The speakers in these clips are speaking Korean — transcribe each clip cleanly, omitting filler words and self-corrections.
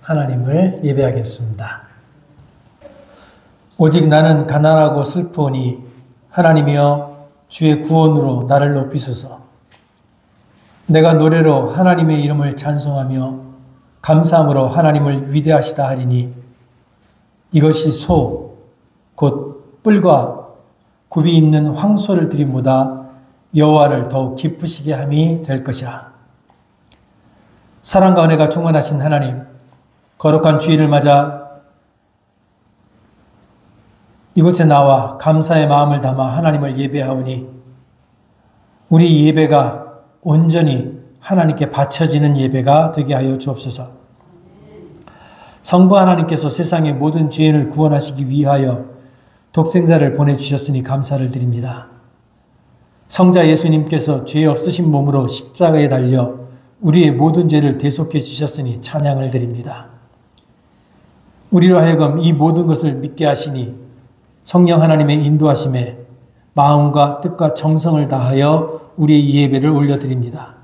하나님을 예배하겠습니다. 오직 나는 가난하고 슬프오니 하나님이여 주의 구원으로 나를 높이소서. 내가 노래로 하나님의 이름을 찬송하며 감사함으로 하나님을 위대하시다 하리니 이것이 소 곧 뿔과 굽이 있는 황소를 드림보다 여호와를 더욱 기쁘시게 함이 될 것이라. 사랑과 은혜가 충만하신 하나님, 거룩한 주일을 맞아 이곳에 나와 감사의 마음을 담아 하나님을 예배하오니 우리 예배가 온전히 하나님께 바쳐지는 예배가 되게 하여 주옵소서. 성부 하나님께서 세상의 모든 죄인을 구원하시기 위하여 독생자를 보내주셨으니 감사를 드립니다. 성자 예수님께서 죄 없으신 몸으로 십자가에 달려 우리의 모든 죄를 대속해 주셨으니 찬양을 드립니다. 우리로 하여금 이 모든 것을 믿게 하시니 성령 하나님의 인도하심에 마음과 뜻과 정성을 다하여 우리의 예배를 올려드립니다.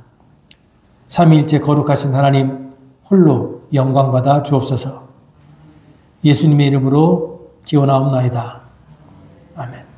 삼위일체 거룩하신 하나님 홀로 영광받아 주옵소서. 예수님의 이름으로 기원하옵나이다. 아멘.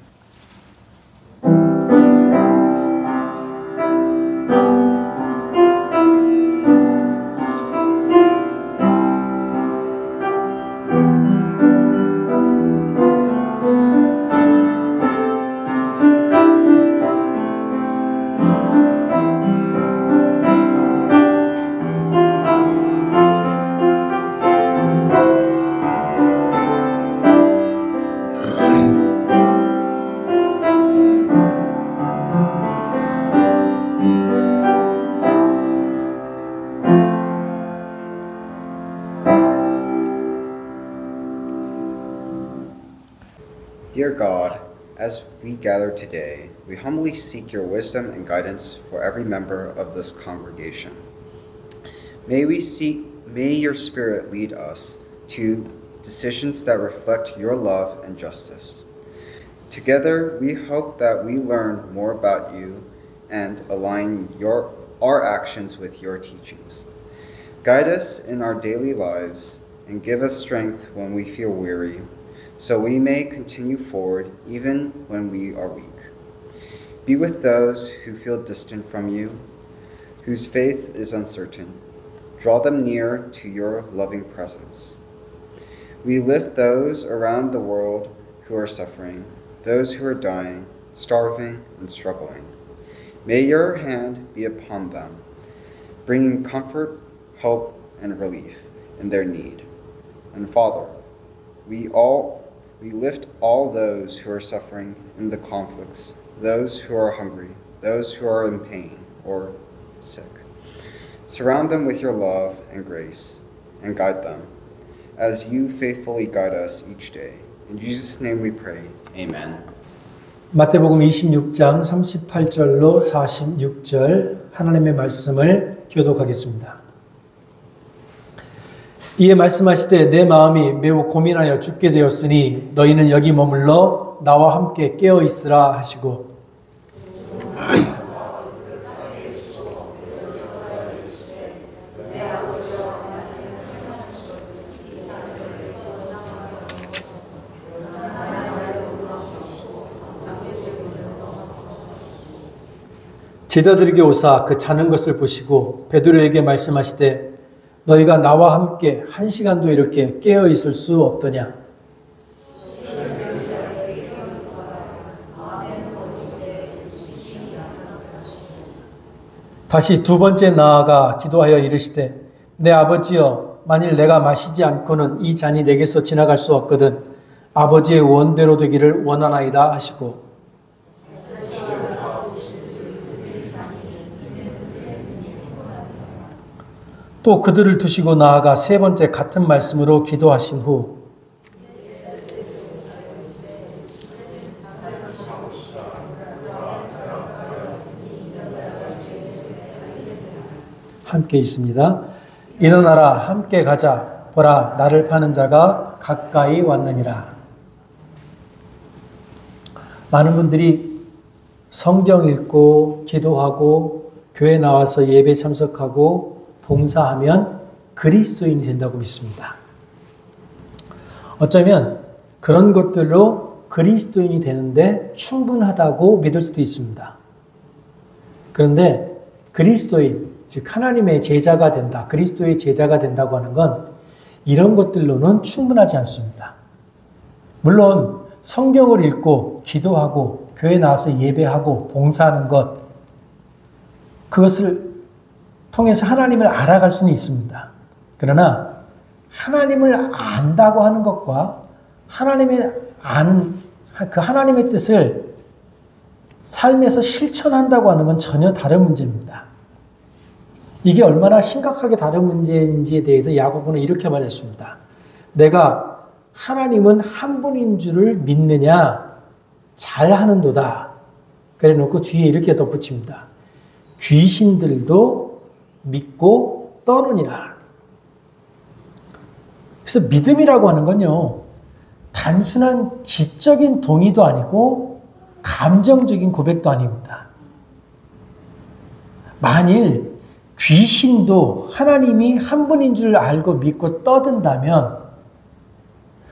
Dear God, as we gather today, we humbly seek your wisdom and guidance for every member of this congregation. May your Spirit lead us to decisions that reflect your love and justice. Together, we hope that we learn more about you and align our actions with your teachings. Guide us in our daily lives and give us strength when we feel weary, so we may continue forward even when we are weak. Be with those who feel distant from you, whose faith is uncertain. Draw them near to your loving presence. We lift those around the world who are suffering, those who are dying, starving, and struggling. May your hand be upon them, bringing comfort, hope, and relief in their need. And Father, we lift all those who are suffering in the conflicts, those who are hungry, those who are in pain or sick. Surround them with your love and grace, and guide them, as you faithfully guide us each day. In Jesus' name we pray. Amen. 마태복음 26장 38절로 46절 하나님의 말씀을 교독하겠습니다. 이에 말씀하시되 내 마음이 매우 고민하여 죽게 되었으니 너희는 여기 머물러 나와 함께 깨어 있으라 하시고 제자들에게 오사 그 자는 것을 보시고 베드로에게 말씀하시되 너희가 나와 함께 1시간도 이렇게 깨어 있을 수 없더냐. 다시 두 번째 나아가 기도하여 이르시되 내 아버지여 만일 내가 마시지 않고는 이 잔이 내게서 지나갈 수 없거든 아버지의 원대로 되기를 원하나이다 하시고 또 그들을 두시고 나아가 세 번째 같은 말씀으로 기도하신 후 함께 있습니다. 일어나라 함께 가자 보라 나를 파는 자가 가까이 왔느니라. 많은 분들이 성경 읽고 기도하고 교회 나와서 예배 참석하고 봉사하면 그리스도인이 된다고 믿습니다. 어쩌면 그런 것들로 그리스도인이 되는데 충분하다고 믿을 수도 있습니다. 그런데 그리스도인, 즉 하나님의 제자가 된다, 그리스도의 제자가 된다고 하는 건 이런 것들로는 충분하지 않습니다. 물론 성경을 읽고 기도하고 교회 나와서 예배하고 봉사하는 것, 그것을 통해서 하나님을 알아갈 수는 있습니다. 그러나 하나님을 안다고 하는 것과 하나님의 아는 그 하나님의 뜻을 삶에서 실천한다고 하는 건 전혀 다른 문제입니다. 이게 얼마나 심각하게 다른 문제인지에 대해서 야고보는 이렇게 말했습니다. 내가 하나님은 한 분인 줄을 믿느냐? 잘하는도다. 그래 놓고 뒤에 이렇게 덧붙입니다. 귀신들도 믿고 떠느니라. 그래서 믿음이라고 하는 건요, 단순한 지적인 동의도 아니고 감정적인 고백도 아닙니다. 만일 귀신도 하나님이 한 분인 줄 알고 믿고 떠든다면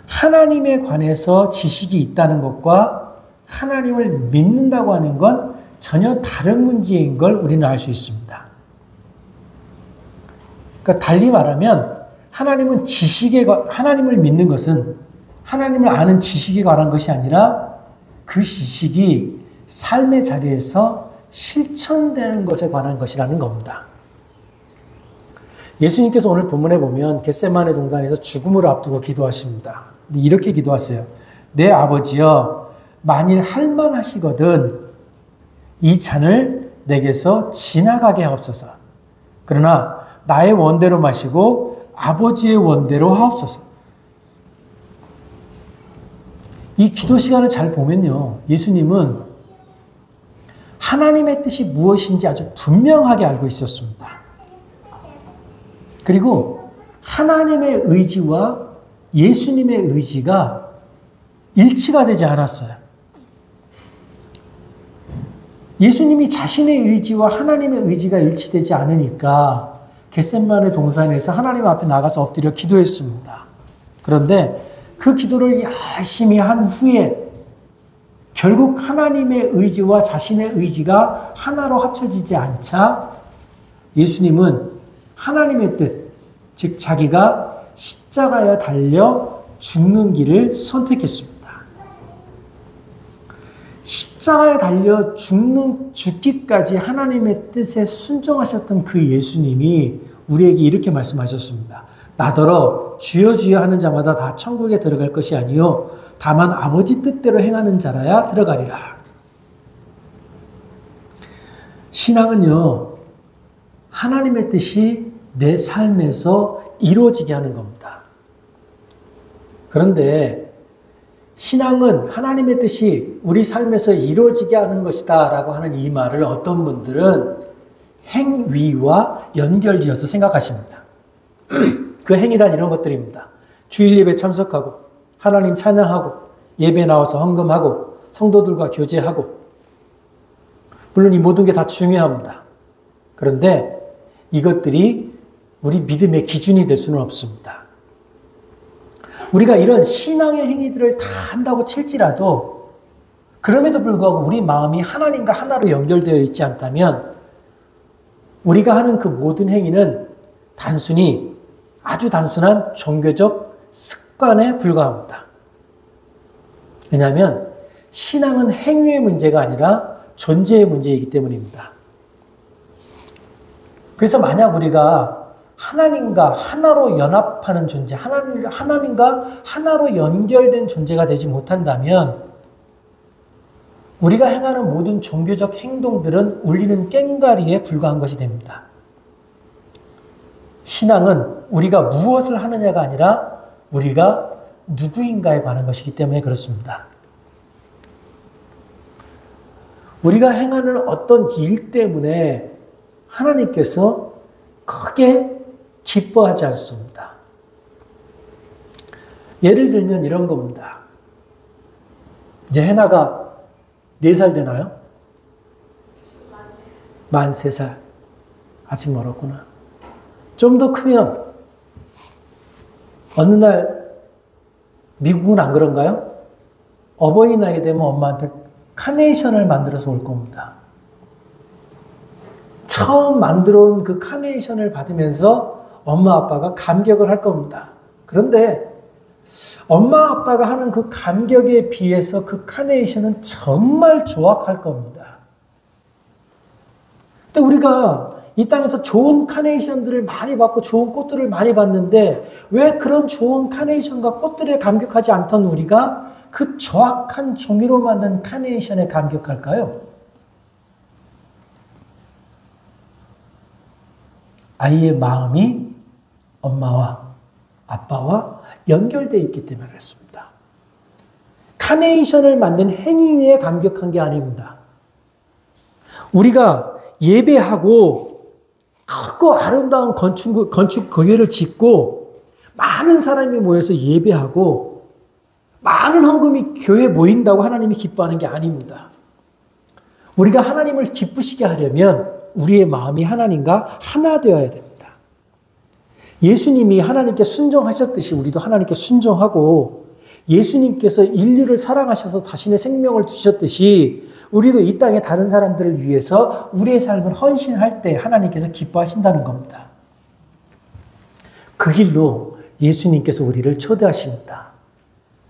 하나님에 관해서 지식이 있다는 것과 하나님을 믿는다고 하는 건 전혀 다른 문제인 걸 우리는 알 수 있습니다. 그러니까 달리 말하면 하나님을 믿는 것은 하나님을 아는 지식에 관한 것이 아니라 그 지식이 삶의 자리에서 실천되는 것에 관한 것이라는 겁니다. 예수님께서 오늘 본문에 보면 겟세마네 동산에서 죽음을 앞두고 기도하십니다. 이렇게 기도하세요. 내 아버지여, 만일 할만하시거든 이 잔을 내게서 지나가게 하옵소서. 그러나 나의 원대로 마시고 아버지의 원대로 하옵소서. 이 기도 시간을 잘 보면요, 예수님은 하나님의 뜻이 무엇인지 아주 분명하게 알고 있었습니다. 그리고 하나님의 의지와 예수님의 의지가 일치가 되지 않았어요. 예수님이 자신의 의지와 하나님의 의지가 일치되지 않으니까 겟세마네 동산에서 하나님 앞에 나가서 엎드려 기도했습니다. 그런데 그 기도를 열심히 한 후에 결국 하나님의 의지와 자신의 의지가 하나로 합쳐지지 않자 예수님은 하나님의 뜻, 즉 자기가 십자가에 달려 죽는 길을 선택했습니다. 십자가에 달려 죽기까지 하나님의 뜻에 순종하셨던 그 예수님이 우리에게 이렇게 말씀하셨습니다. 나더러 주여 주여 하는 자마다 다 천국에 들어갈 것이 아니요 다만 아버지 뜻대로 행하는 자라야 들어가리라. 신앙은요, 하나님의 뜻이 내 삶에서 이루어지게 하는 겁니다. 그런데 신앙은 하나님의 뜻이 우리 삶에서 이루어지게 하는 것이다 라고 하는 이 말을 어떤 분들은 행위와 연결지어서 생각하십니다. 그 행위란 이런 것들입니다. 주일 예배 참석하고 하나님 찬양하고 예배 나와서 헌금하고 성도들과 교제하고, 물론 이 모든 게 다 중요합니다. 그런데 이것들이 우리 믿음의 기준이 될 수는 없습니다. 우리가 이런 신앙의 행위들을 다 한다고 칠지라도 그럼에도 불구하고 우리 마음이 하나님과 하나로 연결되어 있지 않다면 우리가 하는 그 모든 행위는 아주 단순한 종교적 습관에 불과합니다. 왜냐하면 신앙은 행위의 문제가 아니라 존재의 문제이기 때문입니다. 그래서 만약 우리가 하나님과 하나로 연합하는 존재, 하나님과 하나로 연결된 존재가 되지 못한다면 우리가 행하는 모든 종교적 행동들은 울리는 꽹과리에 불과한 것이 됩니다. 신앙은 우리가 무엇을 하느냐가 아니라 우리가 누구인가에 관한 것이기 때문에 그렇습니다. 우리가 행하는 어떤 일 때문에 하나님께서 크게 기뻐하지 않습니다. 예를 들면 이런 겁니다. 이제 해나가 4살 되나요? 만 3살. 아직 멀었구나. 좀 더 크면 어느 날 미국은 안 그런가요? 어버이날이 되면 엄마한테 카네이션을 만들어서 올 겁니다. 처음 만들어 온 그 카네이션을 받으면서 엄마 아빠가 감격을 할 겁니다. 그런데 엄마 아빠가 하는 그 감격에 비해서 그 카네이션은 정말 조악할 겁니다. 근데 우리가 이 땅에서 좋은 카네이션들을 많이 받고 좋은 꽃들을 많이 봤는데 왜 그런 좋은 카네이션과 꽃들에 감격하지 않던 우리가 그 조악한 종이로 만든 카네이션에 감격할까요? 아이의 마음이 엄마와 아빠와 연결되어 있기 때문에 그렇습니다. 카네이션을 만든 행위에 감격한 게 아닙니다. 우리가 예배하고 크고 아름다운 건축 교회를 짓고 많은 사람이 모여서 예배하고 많은 헌금이 교회에 모인다고 하나님이 기뻐하는 게 아닙니다. 우리가 하나님을 기쁘시게 하려면 우리의 마음이 하나님과 하나 되어야 됩니다. 예수님이 하나님께 순종하셨듯이 우리도 하나님께 순종하고 예수님께서 인류를 사랑하셔서 자신의 생명을 주셨듯이 우리도 이 땅의 다른 사람들을 위해서 우리의 삶을 헌신할 때 하나님께서 기뻐하신다는 겁니다. 그 길로 예수님께서 우리를 초대하십니다.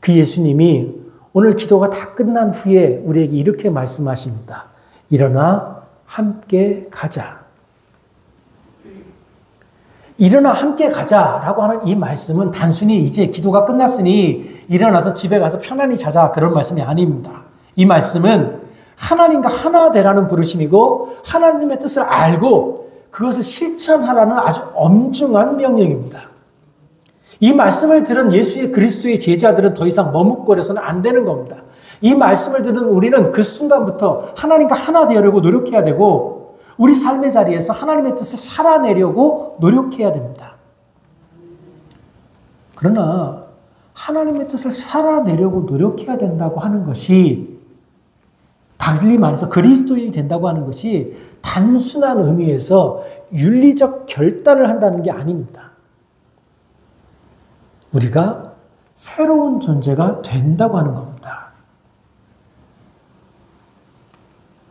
그 예수님이 오늘 기도가 다 끝난 후에 우리에게 이렇게 말씀하십니다. 일어나 함께 가자. 일어나 함께 가자라고 하는 이 말씀은 단순히 이제 기도가 끝났으니 일어나서 집에 가서 편안히 자자 그런 말씀이 아닙니다. 이 말씀은 하나님과 하나 되라는 부르심이고 하나님의 뜻을 알고 그것을 실천하라는 아주 엄중한 명령입니다. 이 말씀을 들은 예수의 그리스도의 제자들은 더 이상 머뭇거려서는 안 되는 겁니다. 이 말씀을 들은 우리는 그 순간부터 하나님과 하나 되려고 노력해야 되고 우리 삶의 자리에서 하나님의 뜻을 살아내려고 노력해야 됩니다. 그러나 하나님의 뜻을 살아내려고 노력해야 된다고 하는 것이 달리 말해서 그리스도인이 된다고 하는 것이 단순한 의미에서 윤리적 결단을 한다는 게 아닙니다. 우리가 새로운 존재가 된다고 하는 겁니다.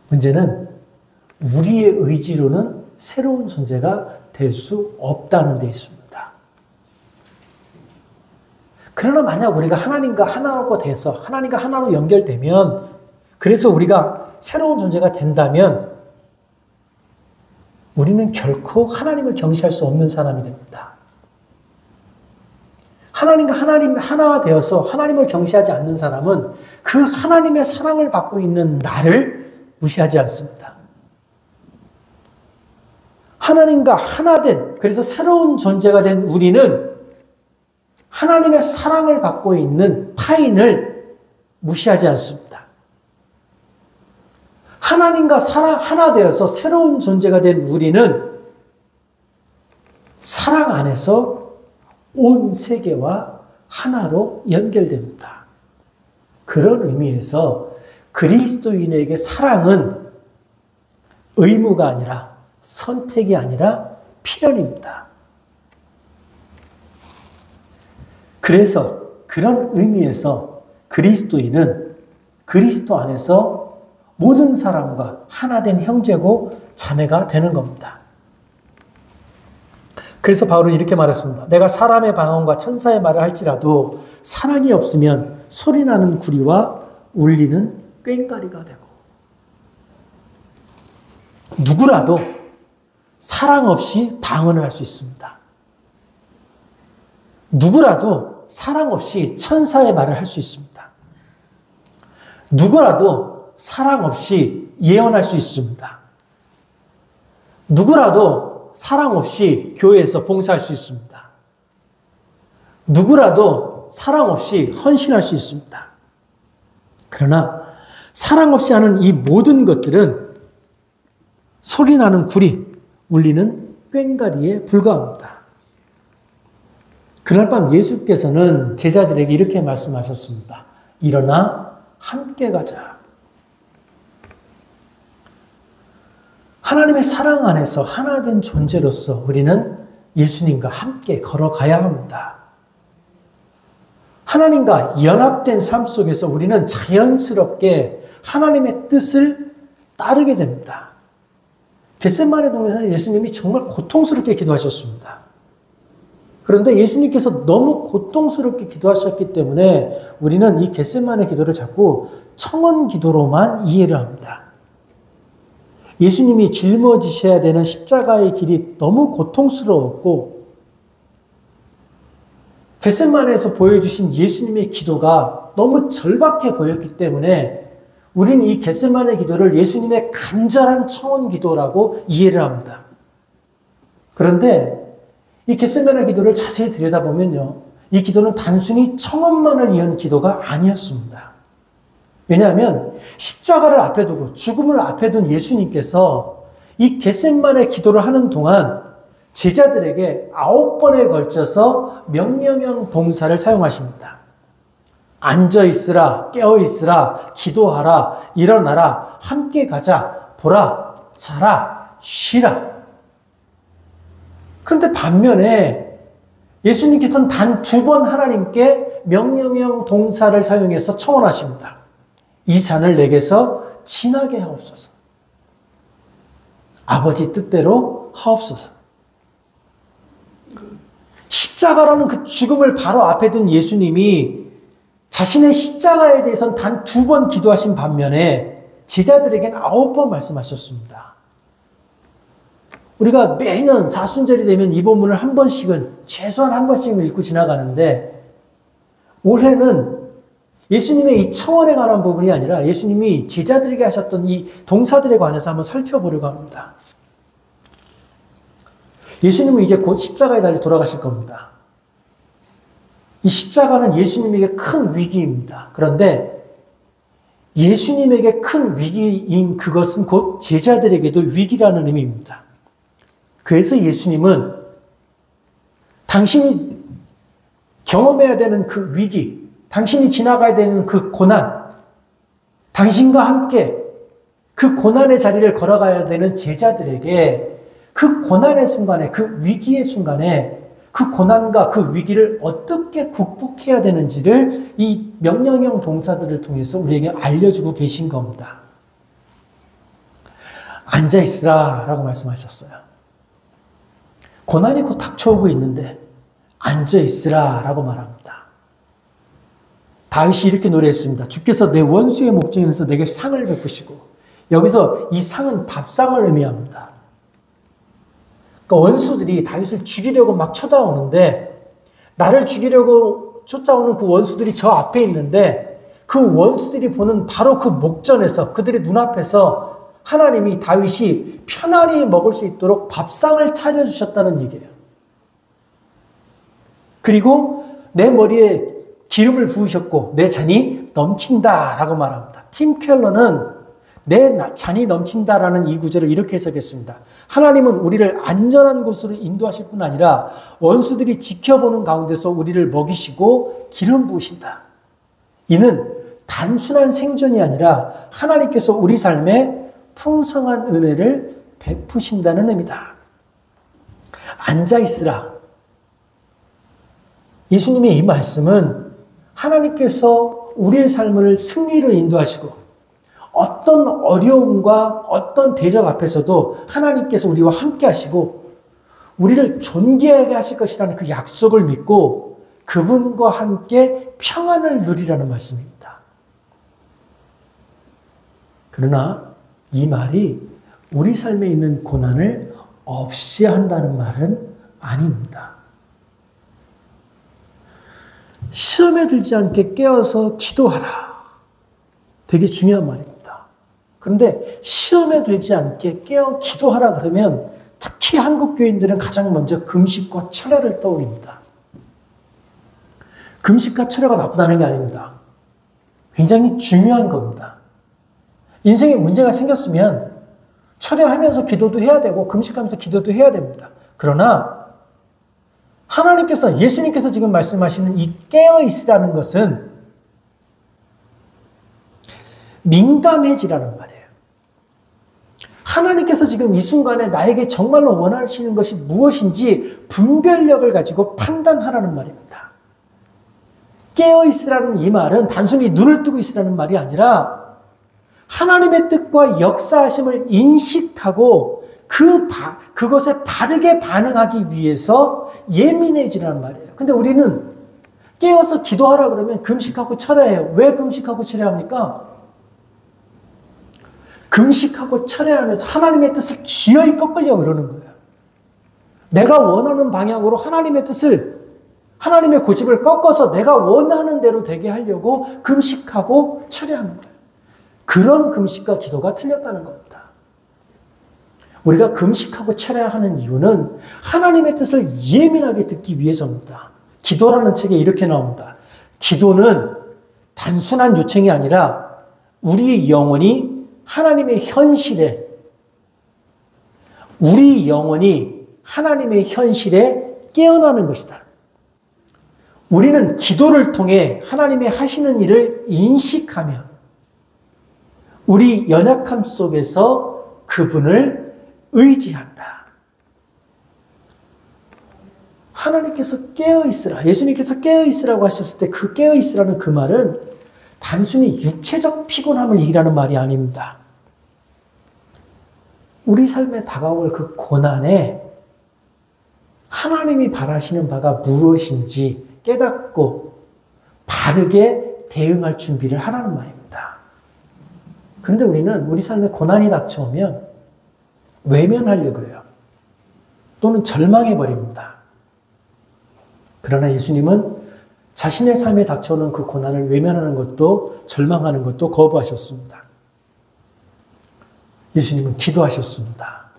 문제는 우리의 의지로는 새로운 존재가 될 수 없다는 데 있습니다. 그러나 만약 우리가 하나님과 하나가 돼서 하나님과 하나로 연결되면 그래서 우리가 새로운 존재가 된다면 우리는 결코 하나님을 경시할 수 없는 사람이 됩니다. 하나님과 하나가 되어서 하나님을 경시하지 않는 사람은 그 하나님의 사랑을 받고 있는 나를 무시하지 않습니다. 하나님과 하나 된, 그래서 새로운 존재가 된 우리는 하나님의 사랑을 받고 있는 타인을 무시하지 않습니다. 하나님과 하나 되어서 새로운 존재가 된 우리는 사랑 안에서 온 세계와 하나로 연결됩니다. 그런 의미에서 그리스도인에게 사랑은 의무가 아니라 선택이 아니라 필연입니다. 그래서 그런 의미에서 그리스도인은 그리스도 안에서 모든 사람과 하나 된 형제고 자매가 되는 겁니다. 그래서 바울은 이렇게 말했습니다. 내가 사람의 방언과 천사의 말을 할지라도 사랑이 없으면 소리나는 구리와 울리는 꽹과리가 되고 누구라도 사랑 없이 방언을 할 수 있습니다. 누구라도 사랑 없이 천사의 말을 할 수 있습니다. 누구라도 사랑 없이 예언할 수 있습니다. 누구라도 사랑 없이 교회에서 봉사할 수 있습니다. 누구라도 사랑 없이 헌신할 수 있습니다. 그러나 사랑 없이 하는 이 모든 것들은 소리나는 구리, 울리는 꽹과리에 불과합니다. 그날 밤 예수께서는 제자들에게 이렇게 말씀하셨습니다. 일어나 함께 가자. 하나님의 사랑 안에서 하나 된 존재로서 우리는 예수님과 함께 걸어가야 합니다. 하나님과 연합된 삶 속에서 우리는 자연스럽게 하나님의 뜻을 따르게 됩니다. 겟세마네 동산에서 예수님이 정말 고통스럽게 기도하셨습니다. 그런데 예수님께서 너무 고통스럽게 기도하셨기 때문에 우리는 이 겟세마네 기도를 자꾸 청원 기도로만 이해를 합니다. 예수님이 짊어지셔야 되는 십자가의 길이 너무 고통스러웠고 겟세마네에서 보여주신 예수님의 기도가 너무 절박해 보였기 때문에 우리는 이 겟세마네 기도를 예수님의 간절한 청원 기도라고 이해를 합니다. 그런데 이 겟세마네 기도를 자세히 들여다보면요, 이 기도는 단순히 청원만을 위한 기도가 아니었습니다. 왜냐하면 십자가를 앞에 두고 죽음을 앞에 둔 예수님께서 이 겟세마네 기도를 하는 동안 제자들에게 9번에 걸쳐서 명령형 동사를 사용하십니다. 앉아있으라, 깨어있으라, 기도하라, 일어나라, 함께 가자, 보라, 자라, 쉬라. 그런데 반면에 예수님께서는 단 2번 하나님께 명령형 동사를 사용해서 청원하십니다. 이 잔을 내게서 지나게 하옵소서. 아버지 뜻대로 하옵소서. 십자가라는 그 죽음을 바로 앞에 둔 예수님이 자신의 십자가에 대해서는 단 2번 기도하신 반면에 제자들에게는 9번 말씀하셨습니다. 우리가 매년 사순절이 되면 이 본문을 한 번씩은, 최소한 한 번씩은 읽고 지나가는데 올해는 예수님의 이 청원에 관한 부분이 아니라 예수님이 제자들에게 하셨던 이 동사들에 관해서 한번 살펴보려고 합니다. 예수님은 이제 곧 십자가에 달려 돌아가실 겁니다. 이 십자가는 예수님에게 큰 위기입니다. 그런데 예수님에게 큰 위기인 그것은 곧 제자들에게도 위기라는 의미입니다. 그래서 예수님은 당신이 경험해야 되는 그 위기, 당신이 지나가야 되는 그 고난, 당신과 함께 그 고난의 자리를 걸어가야 되는 제자들에게 그 고난의 순간에, 그 위기의 순간에 그 고난과 그 위기를 어떻게 극복해야 되는지를 이 명령형 동사들을 통해서 우리에게 알려주고 계신 겁니다. 앉아있으라 라고 말씀하셨어요. 고난이 곧 닥쳐오고 있는데 앉아있으라 라고 말합니다. 다윗이 이렇게 노래했습니다. 주께서 내 원수의 목전에서 내게 상을 베푸시고, 여기서 이 상은 밥상을 의미합니다. 그러니까 원수들이 다윗을 죽이려고 막 쳐다오는데, 나를 죽이려고 쫓아오는 그 원수들이 저 앞에 있는데 그 원수들이 보는 바로 그 목전에서, 그들의 눈앞에서 하나님이 다윗이 편안히 먹을 수 있도록 밥상을 차려주셨다는 얘기예요. 그리고 내 머리에 기름을 부으셨고 내 잔이 넘친다라고 말합니다. 팀 켈러는 내 잔이 넘친다라는 이 구절을 이렇게 해석했습니다. 하나님은 우리를 안전한 곳으로 인도하실 뿐 아니라 원수들이 지켜보는 가운데서 우리를 먹이시고 기름 부으신다. 이는 단순한 생존이 아니라 하나님께서 우리 삶에 풍성한 은혜를 베푸신다는 의미다. 앉아있으라. 예수님의 이 말씀은 하나님께서 우리의 삶을 승리로 인도하시고 어떤 어려움과 어떤 대적 앞에서도 하나님께서 우리와 함께 하시고 우리를 존귀하게 하실 것이라는 그 약속을 믿고 그분과 함께 평안을 누리라는 말씀입니다. 그러나 이 말이 우리 삶에 있는 고난을 없이 한다는 말은 아닙니다. 시험에 들지 않게 깨어서 기도하라. 되게 중요한 말입니다. 그런데 시험에 들지 않게 깨어 기도하라 그러면 특히 한국 교인들은 가장 먼저 금식과 철야를 떠올립니다. 금식과 철야가 나쁘다는 게 아닙니다. 굉장히 중요한 겁니다. 인생에 문제가 생겼으면 철야하면서 기도도 해야 되고 금식하면서 기도도 해야 됩니다. 그러나 하나님께서, 예수님께서 지금 말씀하시는 이 깨어있으라는 것은 민감해지라는 말이에요. 하나님께서 지금 이 순간에 나에게 정말로 원하시는 것이 무엇인지 분별력을 가지고 판단하라는 말입니다. 깨어있으라는 이 말은 단순히 눈을 뜨고 있으라는 말이 아니라 하나님의 뜻과 역사하심을 인식하고 그것에 바르게 반응하기 위해서 예민해지라는 말이에요. 근데 우리는 깨어서 기도하라 그러면 금식하고 철야해요. 왜 금식하고 철야합니까? 금식하고 철야하면서 하나님의 뜻을 기어이 꺾으려고 그러는 거예요. 내가 원하는 방향으로 하나님의 뜻을, 하나님의 고집을 꺾어서 내가 원하는 대로 되게 하려고 금식하고 철야하는 거예요. 그런 금식과 기도가 틀렸다는 겁니다. 우리가 금식하고 철야하는 이유는 하나님의 뜻을 예민하게 듣기 위해서입니다. 기도라는 책에 이렇게 나옵니다. 기도는 단순한 요청이 아니라 우리의 영혼이 하나님의 현실에, 깨어나는 것이다. 우리는 기도를 통해 하나님의 하시는 일을 인식하며 우리 연약함 속에서 그분을 의지한다. 하나님께서 깨어있으라, 예수님께서 깨어있으라고 하셨을 때 그 깨어있으라는 그 말은 단순히 육체적 피곤함을 얘기하는 말이 아닙니다. 우리 삶에 다가올 그 고난에 하나님이 바라시는 바가 무엇인지 깨닫고 바르게 대응할 준비를 하라는 말입니다. 그런데 우리는 우리 삶에 고난이 닥쳐오면 외면하려고 그래요. 또는 절망해버립니다. 그러나 예수님은 자신의 삶에 닥쳐오는 그 고난을 외면하는 것도 절망하는 것도 거부하셨습니다. 예수님은 기도하셨습니다.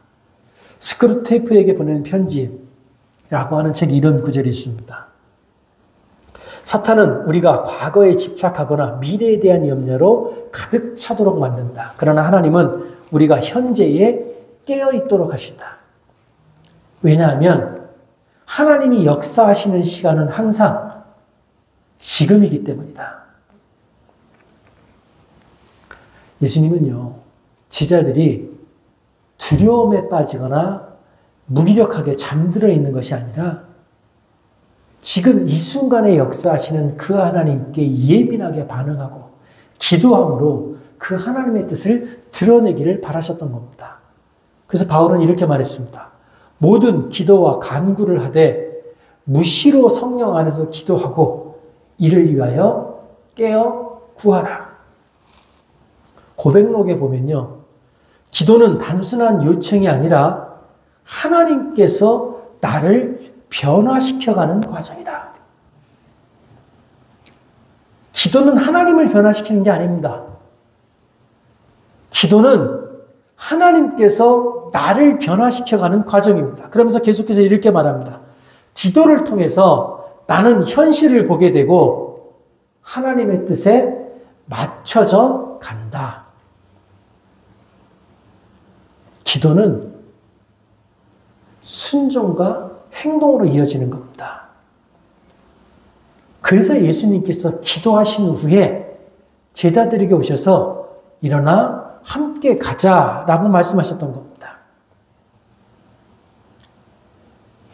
스크루테이프에게 보낸 편지라고 하는 책에 이런 구절이 있습니다. 사탄은 우리가 과거에 집착하거나 미래에 대한 염려로 가득 차도록 만든다. 그러나 하나님은 우리가 현재에 깨어있도록 하신다. 왜냐하면 하나님이 역사하시는 시간은 항상 지금이기 때문이다. 예수님은요, 제자들이 두려움에 빠지거나 무기력하게 잠들어 있는 것이 아니라 지금 이 순간에 역사하시는 그 하나님께 예민하게 반응하고 기도함으로 그 하나님의 뜻을 드러내기를 바라셨던 겁니다. 그래서 바울은 이렇게 말했습니다. 모든 기도와 간구를 하되 무시로 성령 안에서 기도하고 이를 위하여 깨어 구하라. 고백록에 보면요, 기도는 단순한 요청이 아니라 하나님께서 나를 변화시켜가는 과정이다. 기도는 하나님을 변화시키는 게 아닙니다. 기도는 하나님께서 나를 변화시켜가는 과정입니다. 그러면서 계속해서 이렇게 말합니다. 기도를 통해서 나는 현실을 보게 되고 하나님의 뜻에 맞춰져 간다. 기도는 순종과 행동으로 이어지는 겁니다. 그래서 예수님께서 기도하신 후에 제자들에게 오셔서 일어나 함께 가자라고 말씀하셨던 겁니다.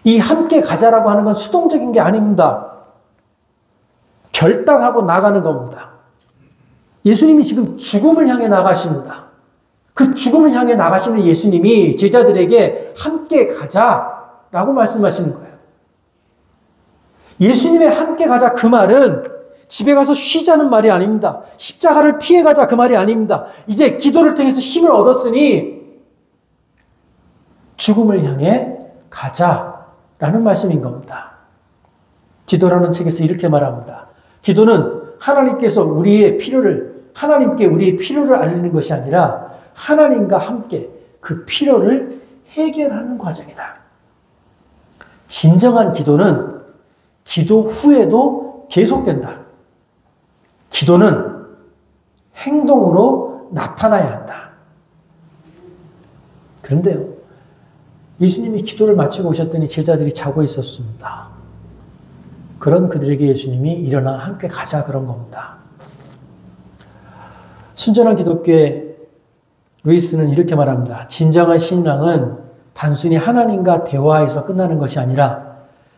이 함께 가자라고 하는 건 수동적인 게 아닙니다. 결단하고 나가는 겁니다. 예수님이 지금 죽음을 향해 나가십니다. 그 죽음을 향해 나가시는 예수님이 제자들에게 함께 가자라고 말씀하시는 거예요. 예수님의 함께 가자 그 말은 집에 가서 쉬자는 말이 아닙니다. 십자가를 피해 가자 그 말이 아닙니다. 이제 기도를 통해서 힘을 얻었으니 죽음을 향해 가자라는 말씀인 겁니다. 기도라는 책에서 이렇게 말합니다. 기도는 하나님께 우리의 필요를 알리는 것이 아니라 하나님과 함께 그 필요를 해결하는 과정이다. 진정한 기도는 기도 후에도 계속된다. 기도는 행동으로 나타나야 한다. 그런데요, 예수님이 기도를 마치고 오셨더니 제자들이 자고 있었습니다. 그런 그들에게 예수님이 일어나 함께 가자 그런 겁니다. 순전한 기독교의 루이스는 이렇게 말합니다. 진정한 신앙은 단순히 하나님과 대화에서 끝나는 것이 아니라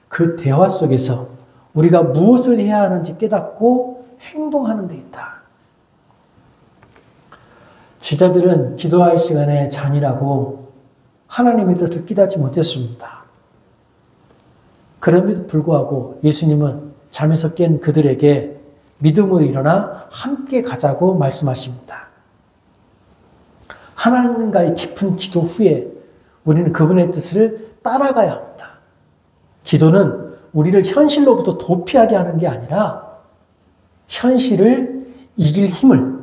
그 대화 속에서 우리가 무엇을 해야 하는지 깨닫고 행동하는 데 있다. 제자들은 기도할 시간에 잔인하고 하나님의 뜻을 깨닫지 못했습니다. 그럼에도 불구하고 예수님은 잠에서 깬 그들에게 믿음으로 일어나 함께 가자고 말씀하십니다. 하나님과의 깊은 기도 후에 우리는 그분의 뜻을 따라가야 합니다. 기도는 우리를 현실로부터 도피하게 하는 게 아니라 현실을 이길 힘을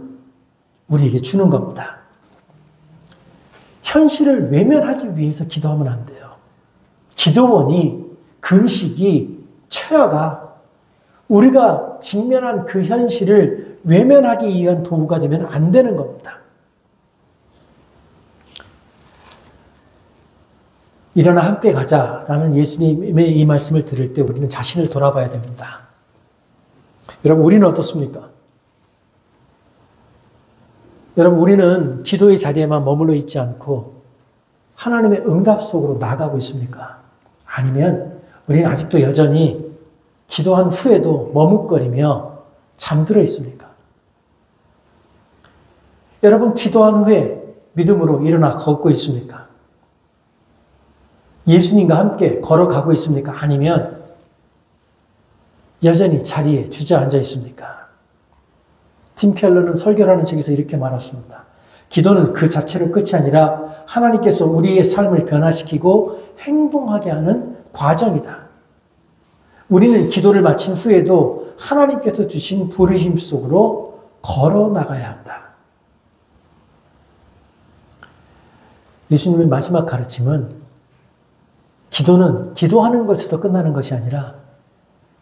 우리에게 주는 겁니다. 현실을 외면하기 위해서 기도하면 안 돼요. 기도원이, 금식이, 철야가 우리가 직면한 그 현실을 외면하기 위한 도구가 되면 안 되는 겁니다. 일어나 함께 가자라는 예수님의 이 말씀을 들을 때 우리는 자신을 돌아봐야 됩니다. 여러분, 우리는 어떻습니까? 여러분, 우리는 기도의 자리에만 머물러 있지 않고 하나님의 응답 속으로 나가고 있습니까? 아니면 우리는 아직도 여전히 기도한 후에도 머뭇거리며 잠들어 있습니까? 여러분, 기도한 후에 믿음으로 일어나 걷고 있습니까? 예수님과 함께 걸어가고 있습니까? 아니면 여전히 자리에 주저앉아 있습니까? 팀 켈러는 설교라는 책에서 이렇게 말했습니다. 기도는 그 자체로 끝이 아니라 하나님께서 우리의 삶을 변화시키고 행동하게 하는 과정이다. 우리는 기도를 마친 후에도 하나님께서 주신 부르심 속으로 걸어 나가야 한다. 예수님의 마지막 가르침은 기도는 기도하는 것에서 끝나는 것이 아니라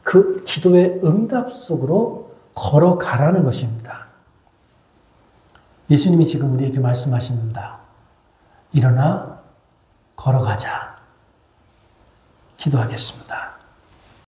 그 기도의 응답 속으로 걸어가라는 것입니다. 예수님이 지금 우리에게 말씀하십니다. 일어나 걸어가자. 기도하겠습니다.